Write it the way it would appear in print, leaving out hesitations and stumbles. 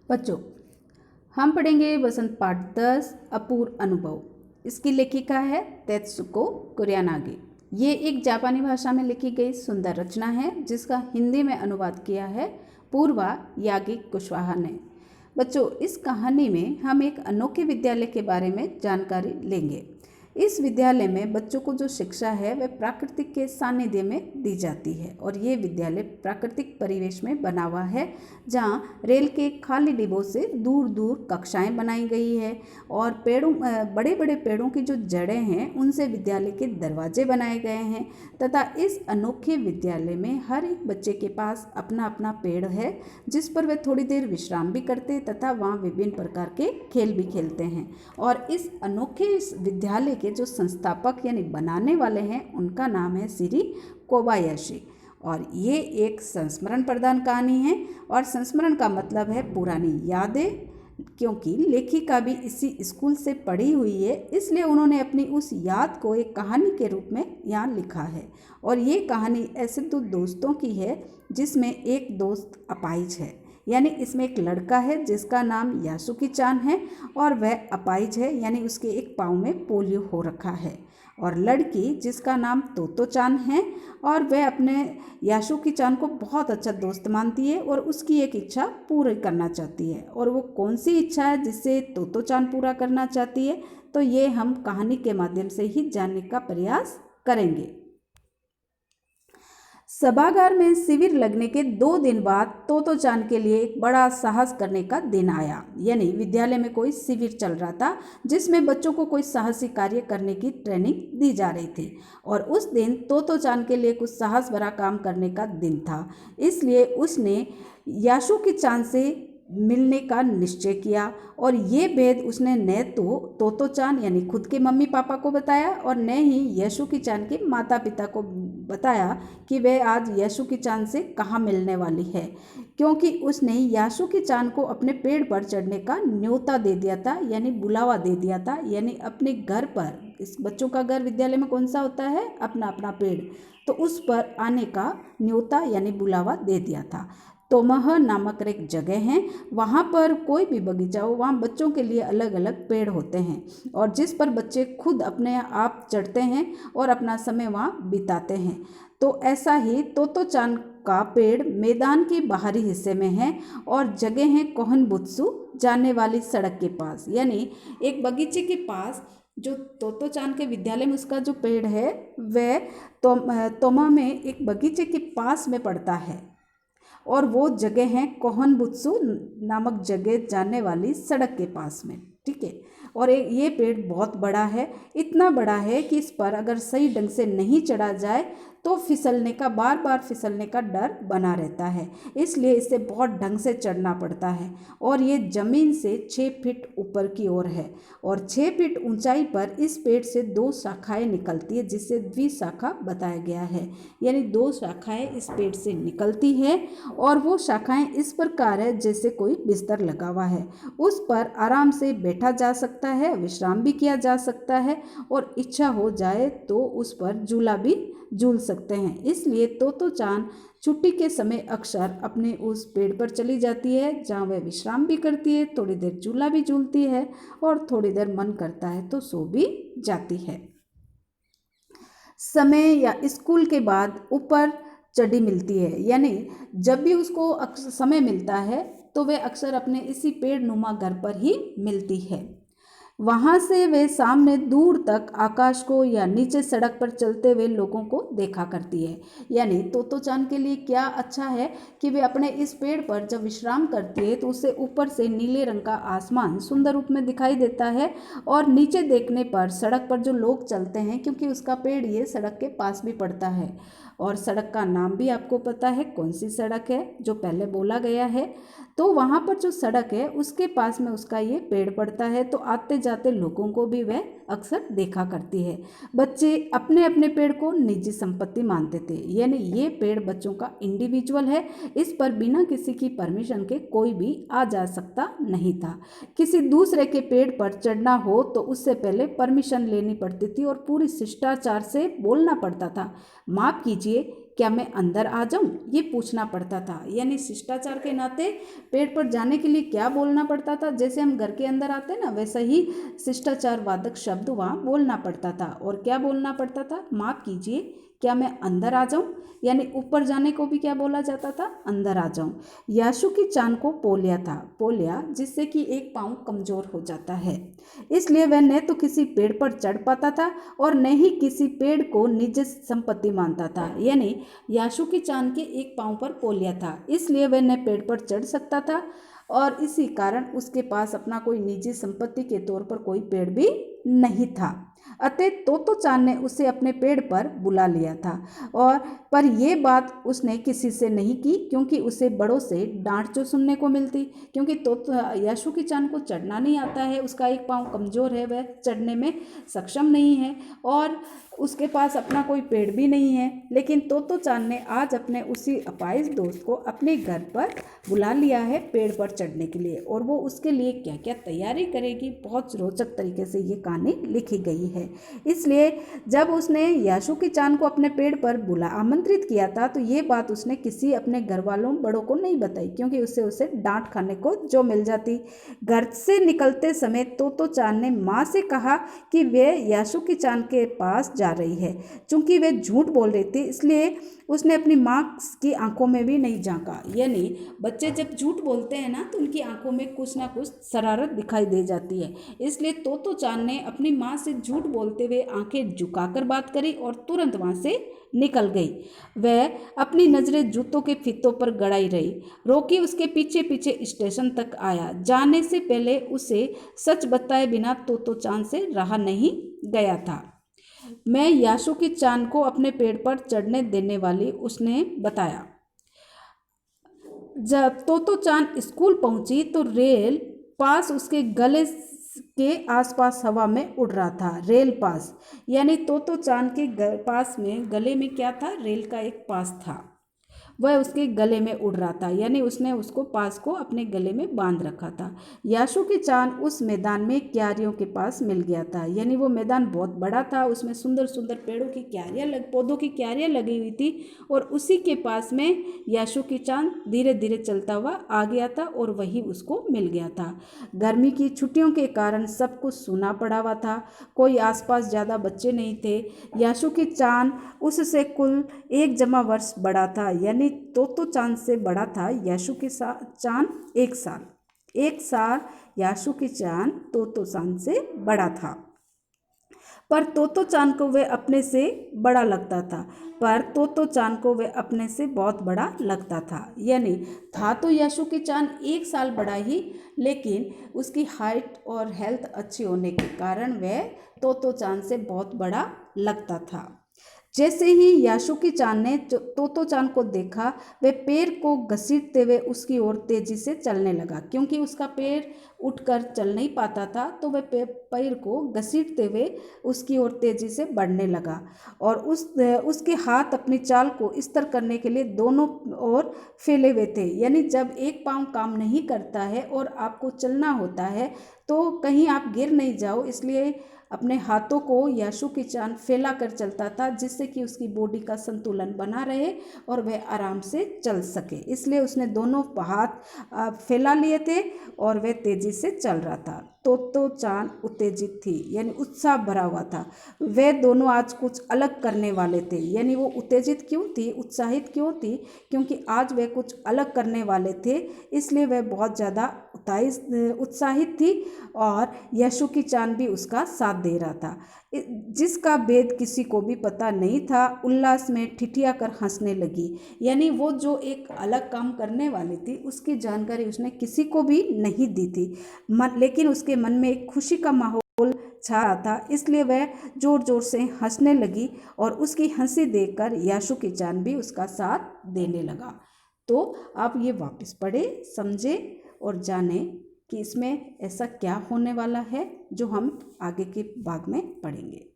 बच्चों, हम पढ़ेंगे वसंत पाठ 10 अपूर्व अनुभव। इसकी लेखिका है तेत्सुको कुरियानागे। ये एक जापानी भाषा में लिखी गई सुंदर रचना है जिसका हिंदी में अनुवाद किया है पूर्वा यागी कुशवाहा ने। बच्चों, इस कहानी में हम एक अनोखे विद्यालय के बारे में जानकारी लेंगे। इस विद्यालय में बच्चों को जो शिक्षा है वह प्राकृतिक के सानिध्य में दी जाती है और ये विद्यालय प्राकृतिक परिवेश में बना हुआ है जहाँ रेल के खाली डिब्बों से दूर दूर कक्षाएं बनाई गई है और बड़े बड़े पेड़ों की जो जड़ें हैं उनसे विद्यालय के दरवाजे बनाए गए हैं तथा इस अनोखे विद्यालय में हर एक बच्चे के पास अपना अपना पेड़ है जिस पर वे थोड़ी देर विश्राम भी करते तथा वहाँ विभिन्न प्रकार के खेल भी खेलते हैं। और इस अनोखे इस विद्यालय के जो संस्थापक यानी बनाने वाले हैं उनका नाम है श्री कोबायाशी। और ये एक संस्मरण प्रदान कहानी है और संस्मरण का मतलब है पुरानी यादें, क्योंकि लेखिका भी इसी स्कूल से पढ़ी हुई है इसलिए उन्होंने अपनी उस याद को एक कहानी के रूप में यहाँ लिखा है। और ये कहानी ऐसे दो दोस्तों की है जिसमें एक दोस्त अपाहिज है, यानी इसमें एक लड़का है जिसका नाम यासुकी चान है और वह अपाहिज है यानी उसके एक पाँव में पोलियो हो रखा है। और लड़की जिसका नाम तोतो चान है और वह अपने यासुकी चान को बहुत अच्छा दोस्त मानती है और उसकी एक इच्छा पूरी करना चाहती है। और वो कौन सी इच्छा है जिससे तोतो चान पूरा करना चाहती है, तो ये हम कहानी के माध्यम से ही जानने का प्रयास करेंगे। सभागार में शिविर लगने के 2 दिन बाद तोतो चान के लिए एक बड़ा साहस करने का दिन आया। यानी विद्यालय में कोई शिविर चल रहा था जिसमें बच्चों को कोई साहसी कार्य करने की ट्रेनिंग दी जा रही थी और उस दिन तोतो चान के लिए कुछ साहस भरा काम करने का दिन था। इसलिए उसने यासुकी चान से मिलने का निश्चय किया और ये भेद उसने न तो तोतो चान यानी खुद के मम्मी पापा को बताया और न ही यासुकी चान के माता पिता को बताया कि वह आज यासुकी चान से कहाँ मिलने वाली है, क्योंकि उसने यासुकी चान को अपने पेड़ पर चढ़ने का न्योता दे दिया था यानी बुलावा दे दिया था। यानी अपने घर पर, इस बच्चों का घर विद्यालय में कौन सा होता है, अपना अपना पेड़, तो उस पर आने का न्योता यानी बुलावा दे दिया था। तोमह नामक एक जगह है, वहाँ पर कोई भी बगीचा हो वहाँ बच्चों के लिए अलग अलग पेड़ होते हैं और जिस पर बच्चे खुद अपने आप चढ़ते हैं और अपना समय वहाँ बिताते हैं। तो ऐसा ही तोतो चान का पेड़ मैदान के बाहरी हिस्से में है और जगह है कोहनबुत्सु जाने वाली सड़क के पास। यानी एक बगीचे के पास जो तोतो चान के विद्यालय में उसका जो पेड़ है वह तोमा में एक बगीचे के पास में पड़ता है और वो जगह है कोहनबुत्सु नामक जगह जाने वाली सड़क के पास में। ठीक है, और ये पेड़ बहुत बड़ा है, इतना बड़ा है कि इस पर अगर सही ढंग से नहीं चढ़ा जाए तो फिसलने का, बार बार फिसलने का डर बना रहता है, इसलिए इसे बहुत ढंग से चढ़ना पड़ता है। और ये ज़मीन से 6 फीट ऊपर की ओर है और 6 फीट ऊंचाई पर इस पेड़ से 2 शाखाएं निकलती है जिसे द्विशाखा बताया गया है। यानी 2 शाखाएं इस पेड़ से निकलती है और वो शाखाएं इस प्रकार है जैसे कोई बिस्तर लगा हुआ है, उस पर आराम से बैठा जा सकता है, विश्राम भी किया जा सकता है और इच्छा हो जाए तो उस पर झूला भी झूल सकते हैं। इसलिए तोतो चान छुट्टी के समय अक्सर अपने उस पेड़ पर चली जाती है जहाँ वह विश्राम भी करती है, थोड़ी देर झूला भी झूलती है और थोड़ी देर मन करता है तो सो भी जाती है। समय या स्कूल के बाद ऊपर चढ़ी मिलती है, यानी जब भी उसको समय मिलता है तो वह अक्सर अपने इसी पेड़ नुमा घर पर ही मिलती है। वहाँ से वे सामने दूर तक आकाश को या नीचे सड़क पर चलते हुए लोगों को देखा करती है। यानी तोतो चान के लिए क्या अच्छा है कि वे अपने इस पेड़ पर जब विश्राम करती है तो उसे ऊपर से नीले रंग का आसमान सुंदर रूप में दिखाई देता है और नीचे देखने पर सड़क पर जो लोग चलते हैं, क्योंकि उसका पेड़ ये सड़क के पास भी पड़ता है और सड़क का नाम भी आपको पता है कौन सी सड़क है जो पहले बोला गया है, तो वहाँ पर जो सड़क है उसके पास में उसका ये पेड़ पड़ता है, तो आते जाते लोगों को भी वह अक्सर देखा करती है। बच्चे अपने अपने पेड़ को निजी संपत्ति मानते थे, यानी ये पेड़ बच्चों का इंडिविजुअल है, इस पर बिना किसी की परमिशन के कोई भी आ जा सकता नहीं था। किसी दूसरे के पेड़ पर चढ़ना हो तो उससे पहले परमिशन लेनी पड़ती थी और पूरी शिष्टाचार से बोलना पड़ता था, माफ़ कीजिए क्या मैं अंदर आ जाऊं, ये पूछना पड़ता था। यानी शिष्टाचार के नाते पेड़ पर जाने के लिए क्या बोलना पड़ता था, जैसे हम घर के अंदर आते ना वैसा ही शिष्टाचार वादक शब्द वहाँ बोलना पड़ता था। और क्या बोलना पड़ता था, माफ़ कीजिए क्या मैं अंदर आ जाऊं, यानी ऊपर जाने को भी क्या बोला जाता था, अंदर आ जाऊं। याशु की चांद को पोलिया था, पोलिया जिससे कि एक पाँव कमजोर हो जाता है, इसलिए वह न तो किसी पेड़ पर चढ़ पाता था और न ही किसी पेड़ को निज संपत्ति मानता था। यानी याशु की चांद के एक पाँव पर पोलिया था, इसलिए वह न पेड़ पर चढ़ सकता था और इसी कारण उसके पास अपना कोई निजी संपत्ति के तौर पर कोई पेड़ भी नहीं था। अतः तोतो चांद ने उसे अपने पेड़ पर बुला लिया था और पर यह बात उसने किसी से नहीं की, क्योंकि उसे बड़ों से डांट जो सुनने को मिलती, क्योंकि याशु की चांद को चढ़ना नहीं आता है, उसका एक पाँव कमज़ोर है, वह चढ़ने में सक्षम नहीं है और उसके पास अपना कोई पेड़ भी नहीं है। लेकिन तोतो चांद ने आज अपने उसी अपाहिज दोस्त को अपने घर पर बुला लिया है पेड़ पर चढ़ने के लिए, और वो उसके लिए क्या क्या तैयारी करेगी, बहुत रोचक तरीके से ये कहानी लिखी गई है। इसलिए जब उसने याशु की चांद को अपने पेड़ पर आमंत्रित किया था तो ये बात उसने किसी अपने घर वालों बड़ों को नहीं बताई, क्योंकि उसे डांट खाने को जो मिल जाती। घर से निकलते समय तोतो चांद ने माँ से कहा कि वे याशु की चांद के पास जा रही है। चूंकि वे झूठ बोल रही थी इसलिए उसने अपनी माँ की आंखों में भी नहीं झांका। यानी बच्चे जब झूठ बोलते हैं ना तो उनकी आंखों में कुछ ना कुछ शरारत दिखाई दे जाती है, इसलिए तोतो चांद ने अपनी माँ से झूठ बोलते हुए आंखें झुकाकर बात करी और तुरंत वहाँ से निकल गई। वह अपनी नज़रें जूतों के फीतों पर गड़ाई रही। रोकी उसके पीछे पीछे स्टेशन तक आया। जाने से पहले उसे सच बताए बिना तोतो चांद से रहा नहीं गया था। मैं याशु की चांद को अपने पेड़ पर चढ़ने देने वाली, उसने बताया। जब तोतो चांद स्कूल पहुंची तो रेल पास उसके गले के आसपास हवा में उड़ रहा था। रेल पास यानी तोतो चांद के पास में गले में क्या था, रेल का एक पास था, वह उसके गले में उड़ रहा था। यानी उसने उसको पास को अपने गले में बांध रखा था। याशु की चांद उस मैदान में क्यारियों के पास मिल गया था। यानी वो मैदान बहुत बड़ा था, उसमें सुंदर सुंदर पेड़ों की क्यारियाँ पौधों की क्यारियाँ लगी हुई थी और उसी के पास में याशु की चांद धीरे धीरे चलता हुआ आ गया था और वही उसको मिल गया था। गर्मी की छुट्टियों के कारण सब कुछ सूना पड़ा हुआ था, कोई आसपास ज़्यादा बच्चे नहीं थे। याशु की चांद उससे कुल 1 जमा वर्ष बड़ा था, यानी तोतो चांद से बड़ा था याशु की चांद 1 साल। 1 साल याशु की चांद तोतो चांद से बड़ा था, पर तोतो चांद को वह अपने से बड़ा लगता था, पर तोतो चांद को वह अपने से बहुत बड़ा लगता था। यानी था तो याशु की चांद 1 साल बड़ा ही, लेकिन उसकी हाइट और हेल्थ अच्छी होने के कारण वह तोतो चांद से बहुत बड़ा लगता था। जैसे ही याशु की चांद ने तोतो चांद को देखा, वह पैर को घसीटते हुए उसकी ओर तेजी से चलने लगा। क्योंकि उसका पैर उठकर चल नहीं पाता था तो वह पैर को घसीटते हुए उसकी ओर तेजी से बढ़ने लगा और उसके हाथ अपनी चाल को स्थिर करने के लिए दोनों ओर फैले हुए थे। यानी जब एक पाँव काम नहीं करता है और आपको चलना होता है तो कहीं आप गिर नहीं जाओ, इसलिए अपने हाथों को याशु की चांद फैला कर चलता था, जिससे कि उसकी बॉडी का संतुलन बना रहे और वह आराम से चल सके। इसलिए उसने दोनों हाथ फैला लिए थे और वह तेजी से चल रहा था। तोतो चांद उत्तेजित थी, यानी उत्साह भरा हुआ था। वे दोनों आज कुछ अलग करने वाले थे। यानी वो उत्तेजित क्यों थी, उत्साहित क्यों थी, क्योंकि आज वे कुछ अलग करने वाले थे, इसलिए वह बहुत ज़्यादा उत्साहित थी और यशु की चांद भी उसका साथ दे रहा था, जिसका भेद किसी को भी पता नहीं था। उल्लास में ठिठिया कर हंसने लगी। यानी वो जो एक अलग काम करने वाली थी उसकी जानकारी उसने किसी को भी नहीं दी थी, लेकिन उसके मन में एक खुशी का माहौल छा रहा था, इसलिए वह जोर जोर से हंसने लगी और उसकी हंसी देखकर याशु की चांद भी उसका साथ देने लगा। तो आप ये वापस पढ़े, समझे और जाने कि इसमें ऐसा क्या होने वाला है जो हम आगे के भाग में पढ़ेंगे।